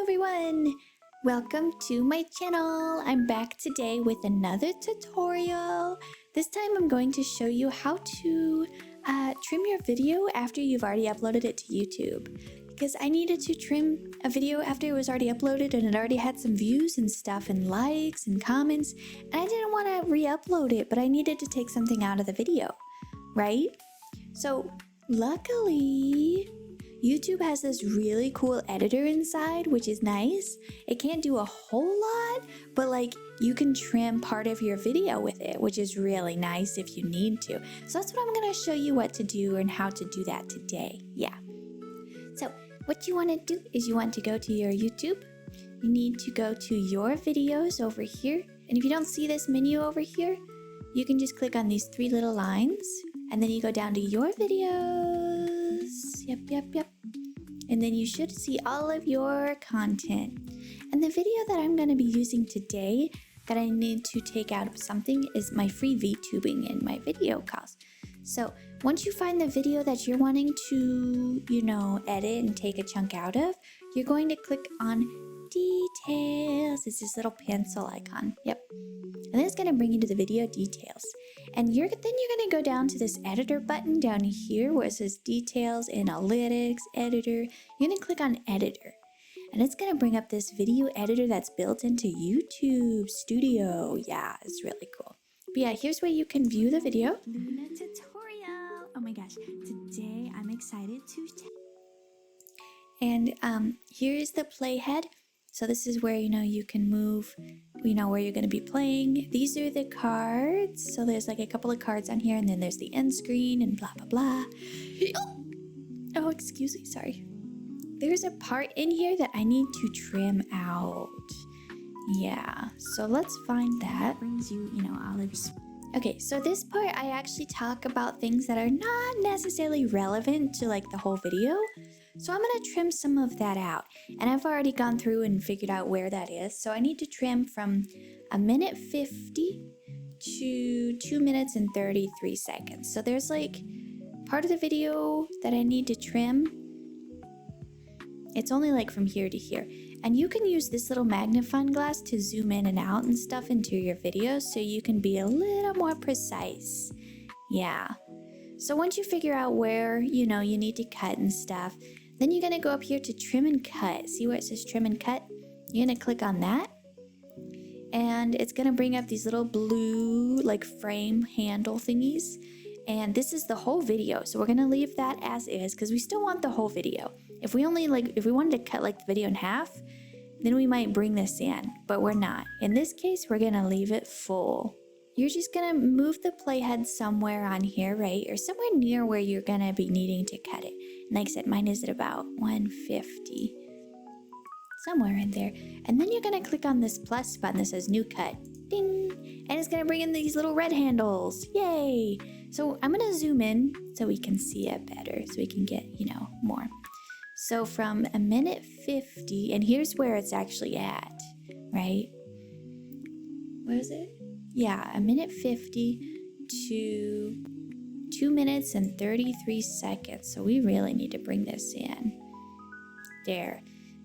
everyone! Welcome to my channel. I'm back today with another tutorial. This time I'm going to show you how to trim your video after you've already uploaded it to YouTube. Because I needed to trim a video after it was already uploaded and it already had some views and stuff and likes and comments. And I didn't want to re-upload it, but I needed to take something out of the video, right? So luckily, YouTube has this really cool editor inside, which is nice. It can't do a whole lot, but like you can trim part of your video with it, which is really nice if you need to. So that's what I'm gonna show you what to do and how to do that today. Yeah. So what you wanna do is you want to go to your YouTube. You need to go to your videos over here. And if you don't see this menu over here, you can just click on these three little lines and then you go down to your videos. Yep. And then you should see all of your content. And the video that I'm going to be using today that I need to take out of something is my free VTubing in my video calls. So once you find the video that you're wanting to, edit and take a chunk out of, you're going to click on details. It's this little pencil icon. Yep. And then it's going to bring you to the video details. And then you're going to go down to this editor button down here where it says details, analytics, editor. You're going to click on editor. And it's going to bring up this video editor that's built into YouTube Studio. Yeah, it's really cool. But yeah, here's where you can view the video. Luna tutorial. Oh my gosh. Today I'm excited to... And here's the playhead. So this is where, you can move, where you're going to be playing. These are the cards. So there's like a couple of cards on here and then there's the end screen and blah, blah, blah. Oh, excuse me. Sorry. There's a part in here that I need to trim out. Yeah. So let's find that. Brings you, all of your... Okay, so this part I actually talk about things that are not necessarily relevant to like the whole video. So I'm going to trim some of that out. And I've already gone through and figured out where that is. So I need to trim from 1:50 to 2 minutes and 33 seconds. So there's like part of the video that I need to trim. It's only like from here to here. And you can use this little magnifying glass to zoom in and out and stuff into your videos so you can be a little more precise. Yeah. So once you figure out where, you need to cut and stuff, then you're going to go up here to trim and cut. See where it says trim and cut? You're going to click on that. And it's going to bring up these little blue like frame handle thingies. And this is the whole video. So we're going to leave that as is because we still want the whole video. If we wanted to cut like the video in half, then we might bring this in, but we're not. In this case, we're going to leave it full. You're just going to move the playhead somewhere on here, right? Or somewhere near where you're going to be needing to cut it. And like I said, mine is at about 1:50. Somewhere in there. And then you're going to click on this plus button that says new cut. Ding! And it's going to bring in these little red handles. Yay! So I'm going to zoom in so we can see it better. So we can get, more. So from 1:50, and here's where it's actually at, right? What is it? Yeah, 1:50 to 2 minutes and 33 seconds. So we really need to bring this in. There.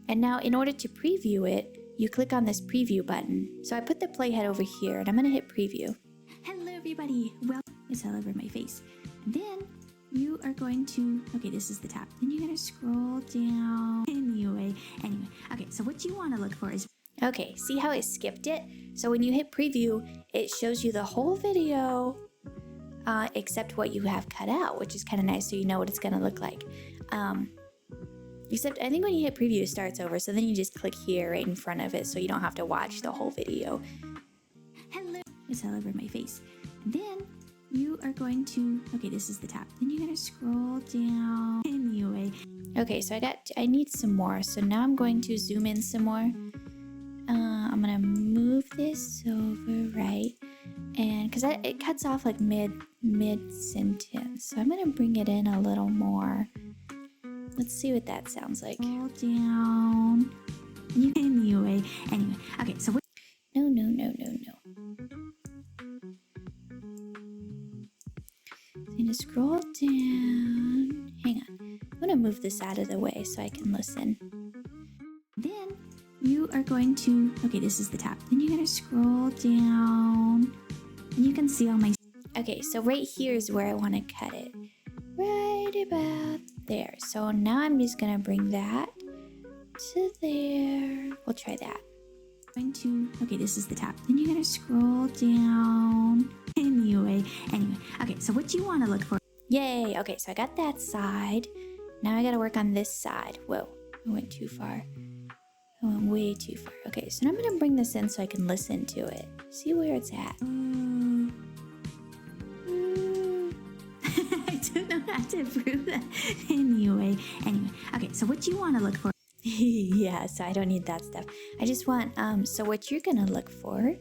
And now in order to preview it, you click on this preview button. So I put the playhead over here and I'm going to hit preview. Hello everybody. Well, it's all over my face. And then you are going to, okay, this is the top. Then you're going to scroll down. Anyway. Okay, so what you want to look for is, okay, see how it skipped it? So when you hit preview, it shows you the whole video, except what you have cut out, which is kind of nice so you know what it's going to look like. Except I think when you hit preview, it starts over. So then you just click here right in front of it so you don't have to watch the whole video. Hello. It's all over my face. And then you are going to, okay, this is the top. Then you're going to scroll down. Anyway. Okay, so I need some more. So now I'm going to zoom in some more. I'm going to move this over, right? And because it cuts off like mid-sentence. So I'm going to bring it in a little more. Let's see what that sounds like. Scroll down. Anyway. Okay, so what? No. I'm going to scroll down. Hang on. I'm going to move this out of the way so I can listen. Then you are going to, okay, this is the top. Then you're gonna scroll down and you can see all my, okay, so right here is where I wanna cut it. Right about there. So now I'm just gonna bring that to there. We'll try that. Going to, okay, this is the top. Then you're gonna scroll down. Anyway, okay, so what you wanna look for? Yay, okay, so I got that side. Now I gotta work on this side. Whoa, I went too far. I went way too far. Okay, so now I'm gonna bring this in so I can listen to it. See where it's at. I don't know how to prove that. Anyway, okay, so what you wanna look for? Yeah, so I don't need that stuff. I just want, so what you're gonna look for.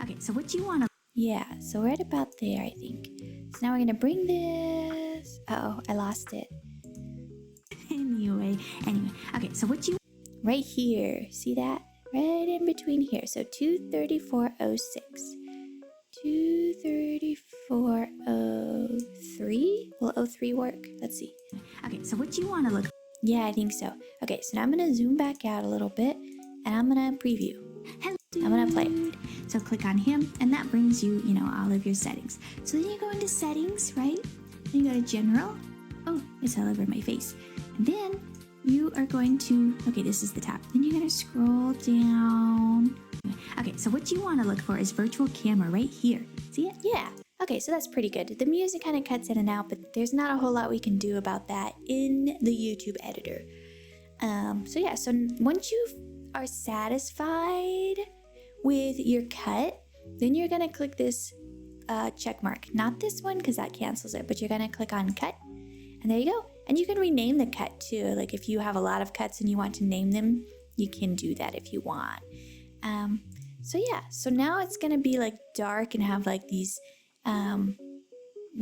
Okay, so what you wanna, yeah, so right about there, I think. So now we're gonna bring this, uh-oh, I lost it. Anyway, okay, so what you, right here, see that? Right in between here, so 234.06. 234.03? Will 03 work? Let's see. Okay, so what you want to look, yeah, I think so. Okay, so now I'm gonna zoom back out a little bit and I'm gonna preview. Hello, I'm gonna play. So click on him and that brings you, all of your settings. So then you go into settings, right? Then you go to general. Oh, it's all over my face. And then you are going to, okay, this is the top. Then you're gonna scroll down. Okay, so what you want to look for is virtual camera right here. See it? Yeah. Okay, so that's pretty good. The music kind of cuts in and out, but there's not a whole lot we can do about that in the YouTube editor. So yeah, so once you are satisfied with your cut, then you're gonna click this check mark. Not this one, because that cancels it, but you're gonna click on cut, and there you go. And you can rename the cut too. Like if you have a lot of cuts and you want to name them, you can do that if you want. So yeah, so now it's gonna be like dark and have like these, well,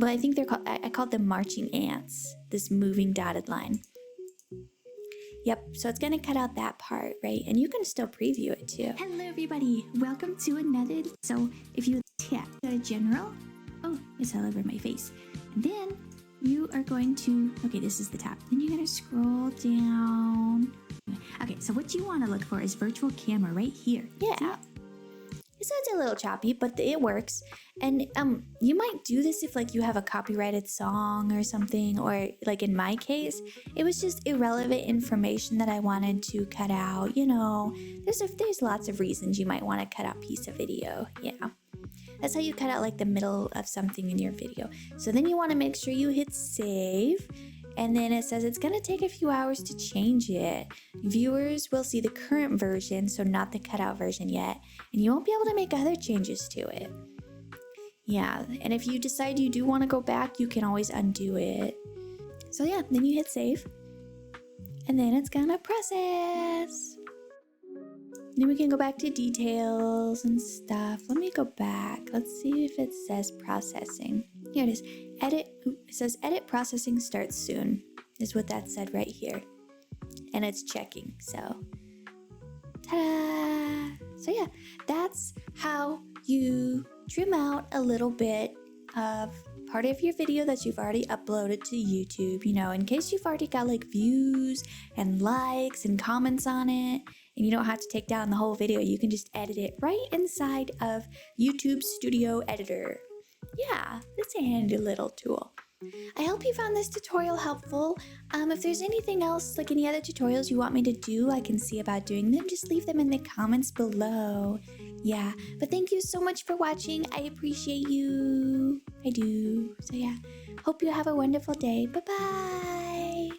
I think they're called, I called them marching ants, this moving dotted line. Yep, so it's gonna cut out that part, right? And you can still preview it too. Hello everybody, welcome to another, so if you tap go to general, oh, it's all over my face. And then you are going to, okay, this is the top. Then you're gonna scroll down. Okay, so what you want to look for is virtual camera right here. Yeah. So it's a little choppy, but it works. And you might do this if like you have a copyrighted song or something, or like in my case, it was just irrelevant information that I wanted to cut out. There's lots of reasons you might want to cut out a piece of video. Yeah. That's how you cut out like the middle of something in your video. So then you want to make sure you hit save. And then it says it's going to take a few hours to change it. Viewers will see the current version, so not the cutout version yet. And you won't be able to make other changes to it. Yeah, and if you decide you do want to go back, you can always undo it. So yeah, then you hit save. And then it's going to process. Then we can go back to details and stuff. Let me go back. Let's see if it says processing. Here it is. It says edit processing starts soon, is what that said right here. And it's checking, so. Ta-da! So yeah, that's how you trim out a little bit of part of your video that you've already uploaded to YouTube, in case you've already got like views and likes and comments on it, and you don't have to take down the whole video. You can just edit it right inside of YouTube Studio Editor. Yeah, it's a handy little tool. I hope you found this tutorial helpful. If there's anything else, like any other tutorials you want me to do, I can see about doing them. Just leave them in the comments below. Yeah, but thank you so much for watching. I appreciate you. I do. So yeah, hope you have a wonderful day. Bye-bye.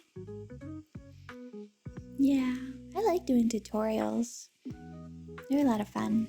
Yeah, I like doing tutorials. They're a lot of fun.